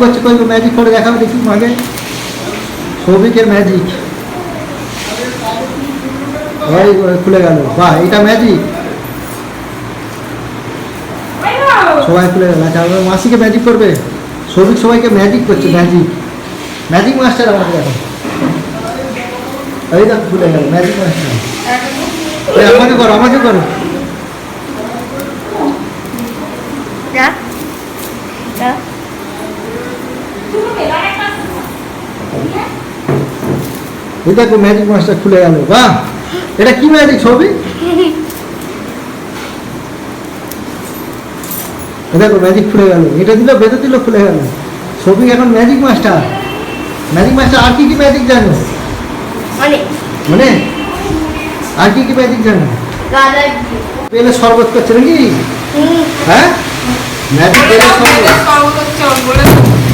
করছে কই ম্যাজিক করে দেখাও দেখি মাকে। সৌভিকের ম্যাজিক ওই খুলে গেল। বাহ, এটা ম্যাজিক, সবাই খুলে গেল। আচ্ছা আমার মাসিকে ম্যাজিক করবে। সৌভিক সবাইকে ম্যাজিক করছে, ম্যাজিক ম্যাজিক মাস্টার আমাকে দেখো। এই দেখো খুলে গেল ম্যাজিক মাস্টার। আমাকে করো, আমাকে করো। এই দেখো ম্যাজিক মাস্টার খুলে গেল। বাহ, এটা কি ম্যাজিক ছবি? দেখো ম্যাজিক খুলে গেল, এটা দিল বেঁধে দিল খুলে গেল। ছবি এখন ম্যাজিক মাস্টার। ম্যাজিক মাস্টার আর কি কি ম্যাজিক জানো? মানে আর কি কি ম্যাজিক জানো? পেলে শরবত করছে নাকি? হ্যাঁ, ম্যাজিক পেলে শরবত।